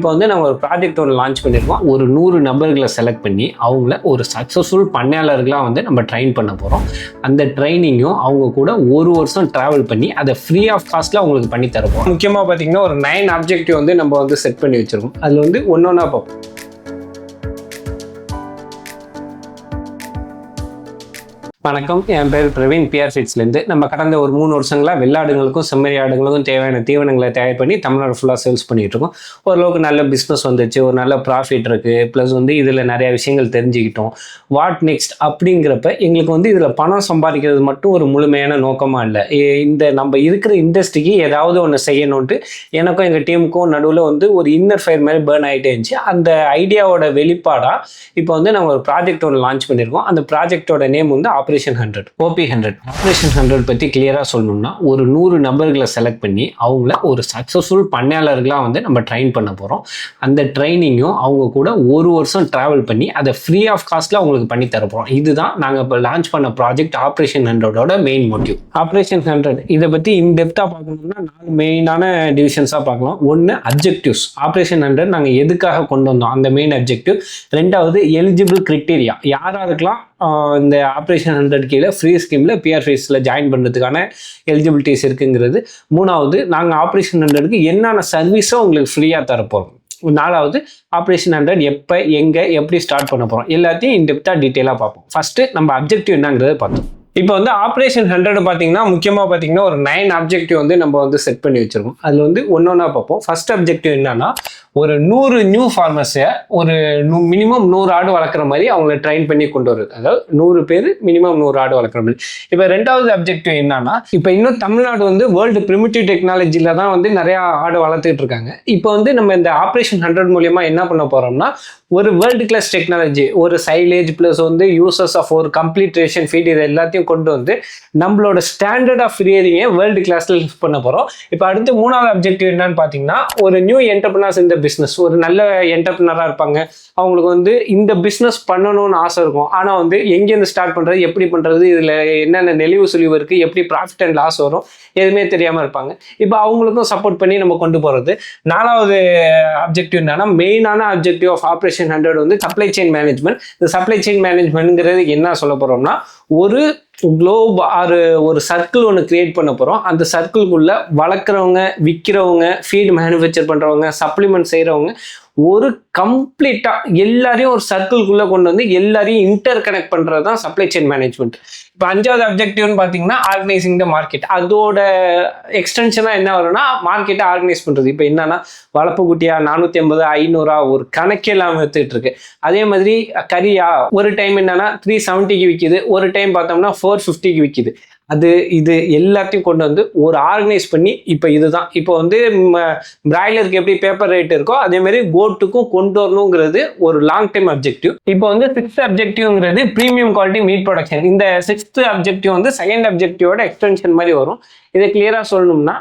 இப்போ வந்து நம்ம ஒரு ப்ராஜெக்ட் ஒன்று லான்ச் பண்ணியிருக்கோம். ஒரு 100 நபர்களை செலக்ட் பண்ணி அவங்கள ஒரு சக்ஸஸ்ஃபுல் பண்ணையாளர்களாக வந்து நம்ம ட்ரெயின் பண்ண போகிறோம். அந்த ட்ரைனிங்கும் அவங்க கூட 1 வருஷம் ட்ராவல் பண்ணி அதை ஃப்ரீ ஆஃப் காஸ்ட்டில் அவங்களுக்கு பண்ணி தருவோம். முக்கியமாக பார்த்தீங்கன்னா ஒரு 9 ஆப்ஜெக்டிவ் வந்து நம்ம வந்து செட் பண்ணி வச்சுருக்கோம். அதில் வந்து ஒன்றா பார்ப்போம். வணக்கம், என் பேர் பிரவீன், பிஆர் ஃபீட்ஸ்லேருந்து. நம்ம கடந்த ஒரு 3 வருஷங்களாக வெள்ளாடுங்களுக்கும் செம்மறி ஆடுங்களுக்கும் தேவையான தீவனங்களை தயார் பண்ணி தமிழ்நாடு ஃபுல்லாக சேல்ஸ் பண்ணிகிட்டு இருக்கோம். ஓரளவுக்கு நல்ல பிஸ்னஸ் வந்துச்சு, ஒரு நல்ல ப்ராஃபிட் இருக்குது. ப்ளஸ் வந்து இதில் நிறையா விஷயங்கள் தெரிஞ்சுக்கிட்டோம். வாட் நெக்ஸ்ட் அப்படிங்கிறப்ப எங்களுக்கு வந்து இதில் பணம் சம்பாதிக்கிறது மட்டும் ஒரு முழுமையான நோக்கமாக இல்லை. இந்த நம்ம இருக்கிற இண்டஸ்ட்ரிக்கு ஏதாவது ஒன்று செய்யணுன்ட்டு எனக்கும் எங்கள் டீமுக்கும் நடுவில் வந்து ஒரு இன்னர் ஃபயர் மாதிரி பேர்ன் ஆகிட்டே இருந்துச்சு. அந்த ஐடியாவோட வெளிப்பாடாக இப்போ வந்து நம்ம ஒரு ப்ராஜெக்ட் ஒன்று லான்ச் பண்ணியிருக்கோம். அந்த ப்ராஜெக்டோட நேம் வந்து ஆப்ரேஷன் 100. OP100. ஆப்ரேஷன் 100 பற்றி கிளியராக சொல்லணும்னா ஒரு 100 நபர்களை செலக்ட் பண்ணி அவங்கள ஒரு சக்ஸஸ்ஃபுல் பண்ணையாளர்களாக வந்து நம்ம ட்ரெயின் பண்ண போகிறோம். அந்த ட்ரைனிங்கும் அவங்க கூட 1 வருஷம் ட்ராவல் பண்ணி அதை ஃப்ரீ ஆஃப் காஸ்ட்டில் அவங்களுக்கு பண்ணி தர போகிறோம். இதுதான் நாங்கள் இப்போ லான்ச் பண்ண ப்ராஜெக்ட் ஆப்ரேஷன் 100ஓட மெயின் மோட்டிவ். ஆப்ரேஷன் 100 இதை பற்றி இன்டெப்த்தாக பார்க்கணும்னா 4 மெயினான டிவிஷன்ஸாக பார்க்கலாம். ஒன்று அப்ஜெக்டிவ்ஸ். ஆப்ரேஷன் 100 நாங்கள் எதுக்காக கொண்டு வந்தோம், அந்த மெயின் அப்ஜெக்டிவ். 2வது எலிஜிபிள் கிரிட்டீரியா, யாராருக்கெல்லாம் இந்த ஆப்ரேஷன் 100 கீழே ஃப்ரீ ஸ்கீமில் பிஆர் ஃபீஸில் ஜாயின் பண்ணுறதுக்கான எலிஜிபிலிட்டிஸ் இருக்குங்கிறது. 3வது நாங்கள் ஆப்ரேஷன் 100க்கு என்னென்ன சர்வீஸும் உங்களுக்கு ஃப்ரீயாக தரப்போகிறோம். 4வது ஆப்ரேஷன் 100 எப்போ, எங்கே, எப்படி ஸ்டார்ட் பண்ண போகிறோம், எல்லாத்தையும் இன்டெப்த்தாக டீட்டெயிலாக பார்ப்போம். ஃபஸ்ட்டு நம்ம அப்ஜெக்டிவ் என்னங்கிறத பார்த்தோம். இப்போ வந்து ஆப்ரேஷன் 100 பார்த்தீங்கன்னா முக்கியமாக பார்த்தீங்கன்னா ஒரு 9 ஆப்ஜெக்டிவ் வந்து நம்ம வந்து செட் பண்ணி வச்சுருக்கோம். அதில் வந்து ஒன்றா பார்ப்போம். ஃபர்ஸ்ட் அப்ஜெக்டிவ் என்னன்னா ஒரு 100 நியூ ஃபார்மர்ஸை ஒரு மினிமம் 100 ஆடு வளர்க்குற மாதிரி அவங்கள ட்ரெயின் பண்ணி கொண்டு வருது. அதாவது 100 பேர் மினிமம் 100 ஆடு வளர்க்குற மாதிரி. இப்போ 2வது அப்ஜெக்டிவ் என்னன்னா, இப்போ இன்னும் தமிழ்நாடு வந்து வேர்ல்டு பிரிமிட்டிவ் டெக்னாலஜியில் தான் வந்து நிறையா ஆடு வளர்த்துட்டு இருக்காங்க. இப்போ வந்து நம்ம இந்த ஆப்ரேஷன் 100 மூலியமா என்ன பண்ண போகிறோம்னா ஒரு வேர்ல்டு கிளாஸ் டெக்னாலஜி, ஒரு சைலேஜ் ப்ளஸ் வந்து யூசஸ் ஆஃப் ஒரு கம்ப்ளீட் ரேஷன் ஃபீட், இது எல்லாத்தையும் கொண்டு வந்து நம்மளோட ஸ்டாண்டர்ட் ஆஃப் ஃப்ரீயரிங்கை வேர்ல்டு கிளாஸில் லிஃப்ட் பண்ண போகிறோம். இப்போ அடுத்து 3வது அப்ஜெக்டிவ் என்னன்னு பார்த்தீங்கன்னா ஒரு நியூ என்டர்பிரினர்ஸ் இந்த பிஸ்னஸ், ஒரு நல்ல என்டர்பிரினராக இருப்பாங்க. அவங்களுக்கு வந்து இந்த பிஸ்னஸ் பண்ணணும்னு ஆசை இருக்கும். ஆனால் வந்து எங்கேருந்து ஸ்டார்ட் பண்ணுறது, எப்படி பண்ணுறது, இதில் என்னென்ன நெளிவு சுழிவு இருக்குது, எப்படி ப்ராஃபிட் அண்ட் லாஸ் வரும், எதுவுமே தெரியாமல் இருப்பாங்க. இப்போ அவங்களுக்கும் சப்போர்ட் பண்ணி நம்ம கொண்டு போகிறது. 4வது அப்ஜெக்டிவ் என்னன்னா மெயினான அப்ஜெக்டிவ் ஆஃப் ஆப்ரேஷன் 100 வந்து சப்ளை செயின் மேனேஜ்மெண்ட். இந்த சப்ளை செயின் மேனேஜ்மெண்ட்ங்கிறது என்ன சொல்ல போகிறோம்னா ஒரு குளோப் ஒரு சர்க்கிள் ஒன்று கிரியேட் பண்ண போகிறோம். அந்த சர்க்கிள்குள்ள வளர்க்குறவங்க, விற்கிறவங்க, ஃபீட் மேனுஃபேக்சர் பண்ணுறவங்க, சப்ளிமெண்ட் செய்கிறவங்க, ஒரு கம்ப்ளீட்டாக எல்லாரையும் ஒரு சர்க்கிள்குள்ளே கொண்டு வந்து எல்லாரையும் இன்டர் கனெக்ட் பண்ணுறது தான் சப்ளை செயின் மேனேஜ்மெண்ட். இப்போ 5வது அப்ஜெக்டிவ்னு பார்த்தீங்கன்னா ஆர்கனைசிங் த மார்க்கெட். அதோட எக்ஸ்டென்ஷனாக என்ன வரும்னா மார்க்கெட்டை ஆர்கனைஸ் பண்ணுறது. இப்போ என்னன்னா வளர்ப்பு குட்டியா 450, 500 ஒரு கணக்கே இல்லாமல் எடுத்துக்கிட்டு இருக்கு. அதே மாதிரி கரியா ஒரு டைம் என்னன்னா 370க்கு விற்கிது, ஒரு டைம் பார்த்தோம்னா 450க்கு விற்கிது. இது எல்லாத்தையும் கொண்டு வந்து ஒரு ஆர்கனைஸ் பண்ணி இப்போ இதுதான் இப்போ வந்து பிராய்லருக்கு எப்படி பேப்பர் ரேட் இருக்கோ அதே மாதிரி கோட்டுக்கும் கொண்டு வரணுங்கிறது ஒரு லாங் டைம் அப்ஜெக்டிவ். இப்போ வந்து 6th அப்ஜெக்டிவ்ங்கிறது ப்ரீமியம் குவாலிட்டி மீட் ப்ரொடக்ஷன். இந்த 6th அப்ஜெக்டிவ் வந்து 2nd அப்ஜெக்டிவோட எக்ஸ்டென்ஷன் மாதிரி வரும். இதை கிளியராக சொல்லணும்னா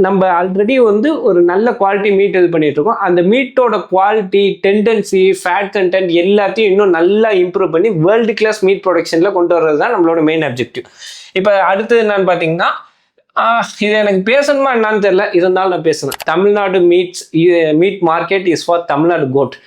நம்ம ஆல்ரெடி வந்து ஒரு நல்ல குவாலிட்டி மீட் இது பண்ணிட்டு இருக்கோம். அந்த மீட்டோட குவாலிட்டி, டெண்டன்சி, ஃபேட் கண்டென்ட் எல்லாத்தையும் இன்னும் நல்லா இம்ப்ரூவ் பண்ணி வேர்ல்டு கிளாஸ் மீட் ப்ரொடக்ஷன்ல கொண்டு வர்றது தான் நம்மளோட மெயின் அப்ஜெக்டிவ். இப்போ அடுத்தது என்னன்னு பார்த்தீங்கன்னா இது எனக்கு பேசணுமா என்னன்னு தெரியல, இருந்தாலும் நான் பேசுகிறேன். Tamil Nadu meat market is for Tamil Nadu goat.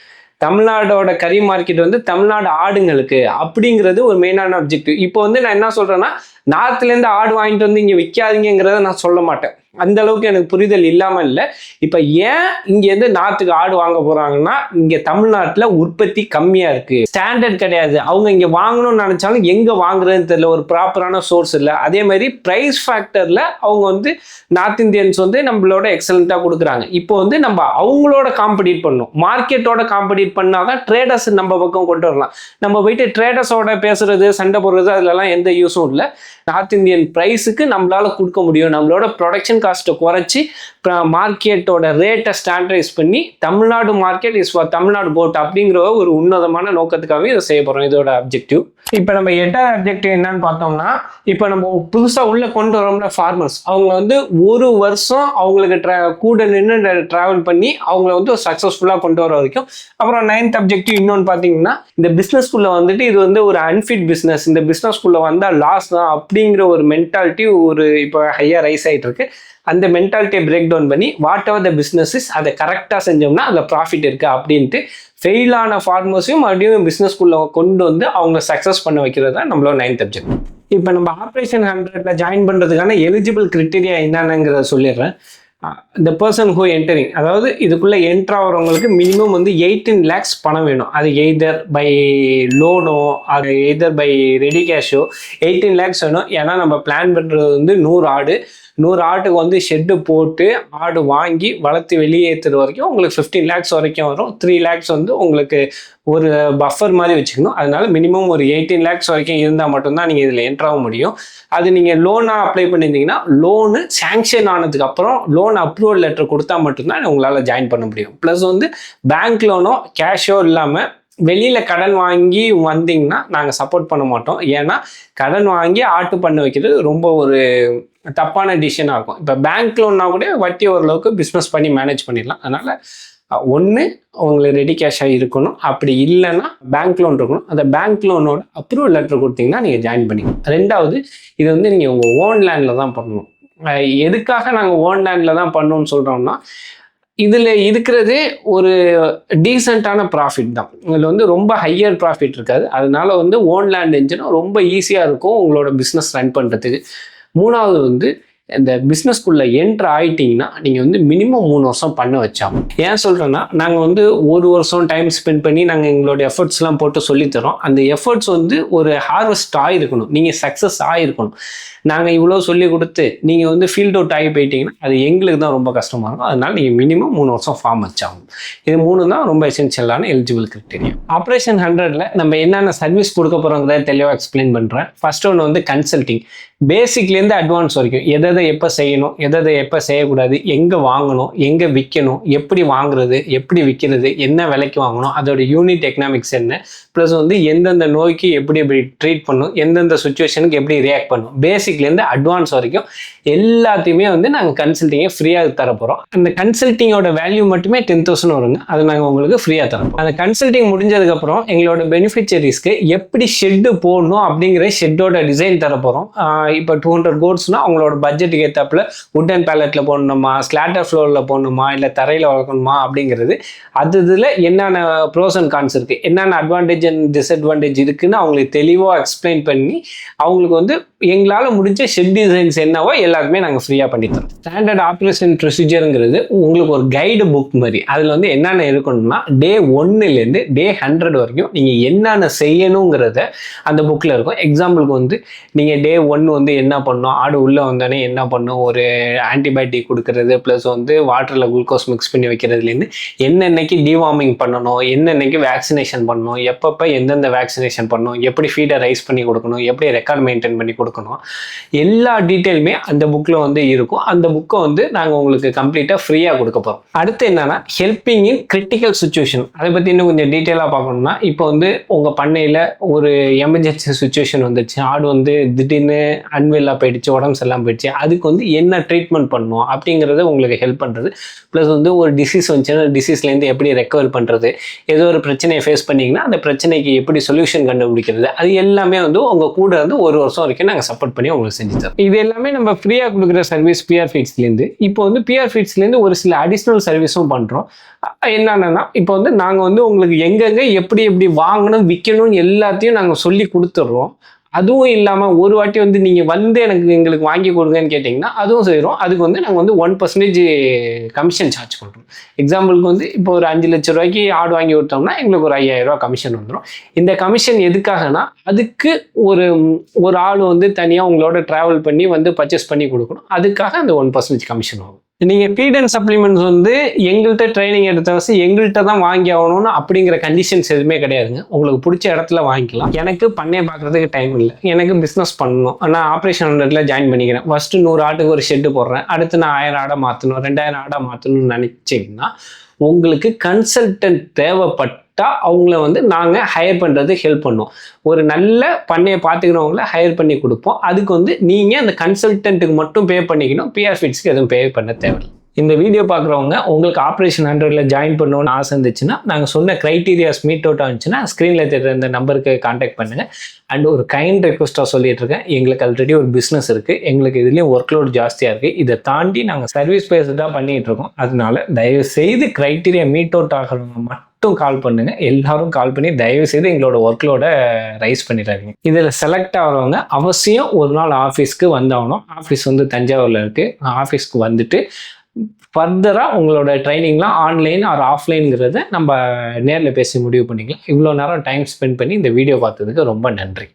தமிழ்நாடோட கறி மார்க்கெட் வந்து தமிழ்நாடு ஆடுங்களுக்கு அப்படிங்கிறது ஒரு மெயினான அப்ஜெக்டிவ். இப்போ வந்து நான் என்ன சொல்கிறேன்னா நார்த்லேருந்து ஆடு வாங்கிட்டு வந்து இங்கே விற்காதீங்கிறத நான் சொல்ல மாட்டேன். அந்த அளவுக்கு எனக்கு புரிதல் இல்லாமல் இல்லை. இப்போ ஏன் இங்கேருந்து நார்த்துக்கு ஆடு வாங்க போகிறாங்கன்னா இங்கே தமிழ்நாட்டில் உற்பத்தி கம்மியாக இருக்குது, ஸ்டாண்டர்ட் கிடையாது. அவங்க இங்கே வாங்கணும்னு நினச்சாலும் எங்கே வாங்குறதுன்னு தெரியல, ஒரு ப்ராப்பரான சோர்ஸ் இல்லை. அதே மாதிரி ப்ரைஸ் ஃபேக்டரில் அவங்க வந்து நார்த் இந்தியன்ஸ் வந்து நம்மளோட எக்ஸலண்ட்டாக கொடுக்குறாங்க. இப்போ வந்து நம்ம அவங்களோட காம்படிட் பண்ணணும், மார்க்கெட்டோட காம்படிட் பண்ணால் தான் ட்ரேடர்ஸ் நம்ம பக்கம் கொண்டு வரலாம். நம்ம போயிட்டு ட்ரேடர்ஸோட பேசுறது, சண்டை போடுறது, அதுலலாம் எந்த யூஸும் இல்லை. நார்த் இந்தியன் ப்ரைஸுக்கு நம்மளால கொடுக்க முடியும். நம்மளோட ப்ரொடக்ஷன் காஸ்ட்டை குறைச்சி மார்க்கெட்டோட ரேட்டை ஸ்டாண்டர்டைஸ் பண்ணி Tamil Nadu market is for Tamil Nadu code அப்படிங்கிற ஒரு உன்னதமான நோக்கத்துக்காகவே இதை செய்ய போகிறோம். இதோட அப்ஜெக்டிவ். இப்போ நம்ம 8வது அப்ஜெக்டிவ் என்னன்னு பார்த்தோம்னா இப்போ நம்ம புதுசாக உள்ள கொண்டு வரோம்ல ஃபார்மர்ஸ், அவங்க வந்து 1 வருஷம் அவங்களுக்கு கூட நின்று ட்ராவல் பண்ணி அவங்கள வந்து ஒரு சக்ஸஸ்ஃபுல்லாக கொண்டு வர வரைக்கும். அப்புறம் 9th அப்ஜெக்டிவ் இன்னொன்று பார்த்தீங்கன்னா இந்த பிஸ்னஸ்குள்ளே வந்துட்டு இது வந்து ஒரு அன்ஃபிட் பிஸ்னஸ், இந்த பிஸ்னஸ்குள்ளே வந்தால் லாஸ் தான் அப்படிங்கிற ஒரு மென்டாலிட்டி ஒரு இப்போ ஹையாக ரைஸ் ஆகிட்டு இருக்கு. அந்த மென்டாலிட்டியை பிரேக் டவுன் பண்ணி வாட் எவர் த பிஸ்னஸஸ் அதை கரெக்டாக செஞ்சோம்னா அதில் ப்ராஃபிட் இருக்குது அப்படின்ட்டு ஃபெயிலான ஃபார்மர்ஸையும் மறுபடியும் பிஸ்னஸ்குள்ளே கொண்டு வந்து அவங்க சக்ஸஸ் பண்ண வைக்கிறது தான் நம்மளோட 9th அப்ஜெக்டிவ். இப்போ நம்ம ஆப்ரேஷன் 100ல ஜாயின் பண்ணுறதுக்கான எலிஜிபிள் கிரிட்டீரியா என்னென்னங்கிறத சொல்லிடுறேன். இந்த பர்சன் ஹூ என்டரிங், அதாவது இதுக்குள்ளே என்ட்ரு ஆகிறவங்களுக்கு மினிமம் வந்து 18 lakhs பணம் வேணும். அது எய்தர் பை லோனோ அது either by ready Kesho 18 lakhs வேணும். ஏன்னா நம்ம பிளான் பண்ணுறது வந்து 100 ஆட்டுக்கு வந்து ஷெட்டு போட்டு ஆடு வாங்கி வளர்த்து வெளியேற்றுற வரைக்கும் உங்களுக்கு 15 lakhs வரைக்கும் வரும். 3 lakhs வந்து உங்களுக்கு ஒரு பஃபர் மாதிரி வச்சுக்கணும். அதனால மினிமம் ஒரு 18 lakhs வரைக்கும் இருந்தால் மட்டும்தான் நீங்கள் இதில் என்ட்ராக முடியும். அது நீங்கள் லோனாக அப்ளை பண்ணியிருந்தீங்கன்னா லோனு சேங்ஷன் ஆனதுக்கு அப்புறம் லோன் அப்ரூவல் லெட்டர் கொடுத்தா மட்டும்தான் உங்களால் ஜாயின் பண்ண முடியும். ப்ளஸ் வந்து பேங்க் லோனோ கேஷோ இல்லாமல் வெளியில் கடன் வாங்கி வந்தீங்கன்னா நாங்கள் சப்போர்ட் பண்ண மாட்டோம். ஏன்னா கடன் வாங்கி ஆட்டு பண்ண வைக்கிறது ரொம்ப ஒரு தப்பான டிசிஷனாக இருக்கும். இப்போ பேங்க் லோன்னா கூட வட்டி ஓரளவுக்கு பிஸ்னஸ் பண்ணி மேனேஜ் பண்ணிடலாம். அதனால் ஒன்று உங்களுக்கு ரெடி கேஷாக இருக்கணும், அப்படி இல்லைன்னா பேங்க் லோன் இருக்கணும். அந்த பேங்க் லோனோட அப்ரூவல் லெட்டர் கொடுத்தீங்கன்னா நீங்கள் ஜாயின் பண்ணிக்கணும். ரெண்டாவது, இது வந்து நீங்கள் உங்கள் ஓன் லேண்டில் தான் பண்ணணும். எதுக்காக நாங்கள் ஓன் லேண்டில் தான் பண்ணணும்னு சொல்கிறோம்னா, இதில் இருக்கிறதே ஒரு டீசெண்டான ப்ராஃபிட் தான். இதில் வந்து ரொம்ப ஹையர் ப்ராஃபிட் இருக்காது. அதனால வந்து ஓன் லேண்ட் இருந்துச்சுன்னா ரொம்ப ஈஸியாக இருக்கும் உங்களோட பிஸ்னஸ் ரன் பண்ணுறதுக்கு. மூணாவது வந்து இந்த பிஸ்னஸ்குள்ளே என்ட்ரு ஆகிட்டிங்கன்னா நீங்கள் வந்து மினிமம் 3 வருஷம் பண்ண வச்சாகும். ஏன் சொல்கிறேன்னா, நாங்கள் வந்து 1 வருஷம் டைம் ஸ்பெண்ட் பண்ணி நாங்கள் எங்களோட எஃபர்ட்ஸ்லாம் போட்டு சொல்லித்தரோம். அந்த எஃபர்ட்ஸ் வந்து ஒரு ஹார்வெஸ்ட் ஆகிருக்கணும், நீங்கள் சக்ஸஸ் ஆகிருக்கணும். நாங்கள் இவ்வளோ சொல்லி கொடுத்து நீங்கள் வந்து ஃபீல்ட் அவுட் ஆகி போயிட்டீங்கன்னா அது எங்களுக்கு தான் ரொம்ப கஷ்டமாக இருக்கும். அதனால் நீங்கள் மினிமம் 3 வருஷம் ஃபார்ம் வச்சாகும். இது 3 தான் ரொம்ப எசென்ஷியலான எலிஜிபிள் கிரிட்டீரியா. ஆப்ரேஷன் 100ல் நம்ம என்னென்ன சர்வீஸ் கொடுக்க போகிறோங்கிறத தெளிவாக எக்ஸ்பிளைன் பண்ணுறேன். ஃபர்ஸ்ட் ஒன்று வந்து கன்சல்டிங். பேசிக்லேருந்து அட்வான்ஸ் வரைக்கும் எதை எப்போ செய்யணும், எதை எப்போ செய்யக்கூடாது, எங்கே வாங்கணும், எங்கே விற்கணும், எப்படி வாங்குறது, எப்படி விற்கிறது, என்ன விலைக்கு வாங்கணும், அதோட யூனிட் எக்கனாமிக்ஸ் என்ன, ப்ளஸ் வந்து எந்தெந்த நோய்க்கு எப்படி எப்படி ட்ரீட் பண்ணணும், எந்தெந்த சுச்சுவேஷனுக்கு எப்படி ரியாக்ட் பண்ணணும், பேசிக்லேருந்து அட்வான்ஸ் வரைக்கும் எல்லாத்தையுமே வந்து நாங்கள் கன்சல்டிங்கை ஃப்ரீயாக தரப்போகிறோம். அந்த கன்சல்டிங்கோட வேல்யூ மட்டுமே 10,000 வருங்க. அதை நாங்கள் உங்களுக்கு ஃப்ரீயாக தரப்போம். அந்த கன்சல்டிங் முடிஞ்சதுக்கப்புறம் எங்களோட பெனிஃபிஷரிஸ்க்கு எப்படி ஷெட்டு போடணும் அப்படிங்கிற ஷெட்டோட டிசைன் தரப்போகிறோம். இப்போ 200 கோட்ஸ்னால் அவங்களோட பட்ஜெட்டுக்கு ஏற்றாப்புல உட்டன் பேலட்டில் போடணுமா, ஸ்லாட்டர் ஃப்ளோரில் போடணுமா, இல்லை தரையில் வளர்க்கணுமா அப்படிங்கிறது, அது இதில் என்னென்ன ப்ரோஸ் அண்ட் கான்ஸ் இருக்குது, என்னென்ன அட்வான்டேஜ் அண்ட் டிஸ்அட்வான்டேஜ் இருக்குதுன்னு அவங்களுக்கு தெளிவாக எக்ஸ்பிளைன் பண்ணி அவங்களுக்கு வந்து எங்களால் முடிஞ்ச ஷெட் டிசைன்ஸ் என்னவோ எல்லாருமே நாங்கள் ஃப்ரீயாக பண்ணித்தரோம். ஸ்டாண்டர்ட் ஆப்ரேஷன் ப்ரொசீஜருங்கிறது உங்களுக்கு ஒரு கைடு புக் மாதிரி. அதில் வந்து என்னென்ன இருக்கணும்னா டே 1லேருந்து டே 100 வரைக்கும் நீங்கள் என்னென்ன செய்யணுங்கிறத அந்த புக்கில் இருக்கும். எக்ஸாம்பிளுக்கு வந்து நீங்கள் டே 1 வந்து என்ன பண்ணணும், ஆடு உள்ளே வந்தோடனே என்ன பண்ணணும், ஒரு ஆன்டிபயோட்டிக் கொடுக்கறது, ப்ளஸ் வந்து வாட்டரில் குளுக்கோஸ் மிக்ஸ் பண்ணி வைக்கிறதுலேருந்து என்னென்னைக்கு டிவார்மிங் பண்ணணும், என்னென்னைக்கு வேக்சினேஷன் பண்ணணும், எப்பப்போ எந்தெந்த வேக்சினேஷன் பண்ணணும், எப்படி ஃபீடை ரைஸ் பண்ணி கொடுக்கணும், எப்படி ரெக்கார்ட் மெயின்டைன் பண்ணி கொடுக்கணும், எல்லா டீட்டெயிலுமே அந்த புக்கில் வந்து இருக்கும். அந்த புக்கை வந்து நாங்கள் உங்களுக்கு கம்ப்ளீட்டாக ஃப்ரீயாக கொடுக்க போகிறோம். அடுத்து என்னன்னா ஹெல்பிங் இன் கிரிட்டிக்கல் சுச்சுவேஷன். அதை பற்றி இன்னும் கொஞ்சம் டீட்டெயிலாக பார்க்கணும்னா, இப்போ வந்து உங்கள் பண்ணையில் ஒரு எமர்ஜென்சி சுச்சுவேஷன் வந்துடுச்சு, ஆடு வந்து திடீர்னு அன்வெல்லாக போயிடுச்சு, உடம்பு சரியில்லாமல் போயிடுச்சு, அதுக்கு வந்து என்ன ட்ரீட்மெண்ட் பண்ணணும் அப்படிங்கிறத உங்களுக்கு ஹெல்ப் பண்ணுறது. ப்ளஸ் வந்து ஒரு டிசீஸ் வந்துச்சுன்னா டிசீஸ்லேருந்து எப்படி ரெக்கவர் பண்ணுறது, ஏதோ ஒரு பிரச்சனையை ஃபேஸ் பண்ணிங்கன்னா அந்த பிரச்சனைக்கு எப்படி சொல்யூஷன் கண்டுபிடிக்கிறது, அது எல்லாமே வந்து உங்கள் கூட வந்து 1 வருஷம் வரைக்கும் நாங்கள் சப்போர்ட் பண்ணி உங்களுக்கு செஞ்சு தரோம். இது எல்லாமே நம்ம ஃப்ரீயாக கொடுக்குற சர்வீஸ் பிஆர் ஃபீட்ஸ்லேருந்து. இப்போ வந்து பிஆர் ஃபீட்ஸ்லேருந்து ஒரு சில அடிஷ்னல் சர்வீஸும் பண்ணுறோம். என்னென்னா, இப்போ வந்து நாங்கள் வந்து உங்களுக்கு எங்கெங்கே எப்படி எப்படி வாங்கணும், விற்கணும் எல்லாத்தையும் நாங்கள் சொல்லி கொடுத்துட்றோம். அதுவும் இல்லாமல் ஒரு வாட்டி வந்து நீங்கள் வந்து எங்களுக்கு வாங்கி கொடுங்கன்னு கேட்டிங்கன்னா அதுவும் செய்கிறோம். அதுக்கு வந்து நாங்கள் வந்து 1% கமிஷன் சார்ஜ் பண்ணுறோம். எக்ஸாம்பிளுக்கு வந்து இப்போ ஒரு 5 லட்ச ரூபாய்க்கு ஆடு வாங்கி கொடுத்தோம்னா எங்களுக்கு ஒரு 5,000 ரூபா கமிஷன் வந்துடும். இந்த கமிஷன் எதுக்காகனா, அதுக்கு ஒரு ஆள் வந்து தனியாக உங்களோட ட்ராவல் பண்ணி வந்து பர்ச்சேஸ் பண்ணி கொடுக்கணும். அதுக்காக அந்த 1% கமிஷன் ஆகும். நீங்கள் ஃபீட் அண்ட் சப்ளிமெண்ட்ஸ் வந்து எங்கள்கிட்ட ட்ரைனிங் எடுத்த வச்சு எங்கள்கிட்ட தான் வாங்கி ஆகணும்னு அப்படிங்கிற கண்டிஷன்ஸ் எதுவுமே கிடையாதுங்க. உங்களுக்கு பிடிச்ச இடத்துல வாங்கிக்கலாம். எனக்கு பண்ணே பார்க்குறதுக்கு டைம் இல்லை, எனக்கு பிஸ்னஸ் பண்ணணும், நான் ஆப்ரேஷன் 100ல் ஜாயின் பண்ணிக்கிறேன். ஃபஸ்ட்டு 100 ஆட்டுக்கு ஒரு ஷெட்டு போடுறேன், அடுத்து நான் 1000 ஆடை மாற்றணும், 2000 ஆடை மாற்றணும்னு நினச்சிங்கன்னா உங்களுக்கு கன்சல்டன்ட் தேவைப்பட்டால் அவங்கள வந்து நாங்கள் ஹையர் பண்ணுறது ஹெல்ப் பண்ணுவோம். ஒரு நல்ல பண்ணையை பார்த்துக்கிறவங்கள ஹையர் பண்ணி கொடுப்போம். அதுக்கு வந்து நீங்கள் அந்த கன்சல்டன்ட்டுக்கு மட்டும் பே பண்ணிக்கணும், பிஆர் ஃபீட்ஸ்க்கு எதுவும் பே பண்ண தேவையில்லை. இந்த வீடியோ பார்க்குறவங்க உங்களுக்கு ஆப்ரேஷன் 100ல ஜாயின் பண்ணணும்னு ஆசை இருந்துச்சுன்னா, நாங்கள் சொன்ன கிரைட்டீரியாஸ் மீட் அவுட் ஆச்சுன்னா ஸ்க்ரீனில் தெரியுற இந்த நம்பருக்கு கான்டாக்ட் பண்ணுங்கள். அண்ட் ஒரு கைண்ட் ரெக்வஸ்ட்டாக சொல்லிட்டு இருக்கேன், எங்களுக்கு ஆல்ரெடி ஒரு பிஸ்னஸ் இருக்குது, எங்களுக்கு இதுலேயும் ஒர்க் லோட் ஜாஸ்தியாக இருக்குது, இதை தாண்டி நாங்கள் சர்வீஸ் பேஸ்டாக பண்ணிகிட்டு இருக்கோம். அதனால தயவு செய்து கிரைட்டீரியா மீட் அவுட் ஆகிறவங்க மட்டும் கால் பண்ணுங்க. எல்லாரும் கால் பண்ணி தயவு செய்து எங்களோட ஒர்க்லோட ரைஸ் பண்ணிடுறாங்க. இதில் செலக்ட் ஆகிறவங்க அவசியம் ஒரு நாள் ஆஃபீஸ்க்கு வந்தாகணும். ஆஃபீஸ் வந்து தஞ்சாவூரில் இருக்குது. ஆஃபீஸ்க்கு வந்துட்டு ஃபர்தராக உங்களோட ட்ரைனிங்லாம் ஆன்லைன் ஆர் ஆஃப்லைனுங்கிறத நம்ம நேரில் பேசி முடிவு பண்ணிக்கலாம். இவ்வளோ நேரம் டைம் ஸ்பெண்ட் பண்ணி இந்த வீடியோ பார்த்ததுக்கு ரொம்ப நன்றி.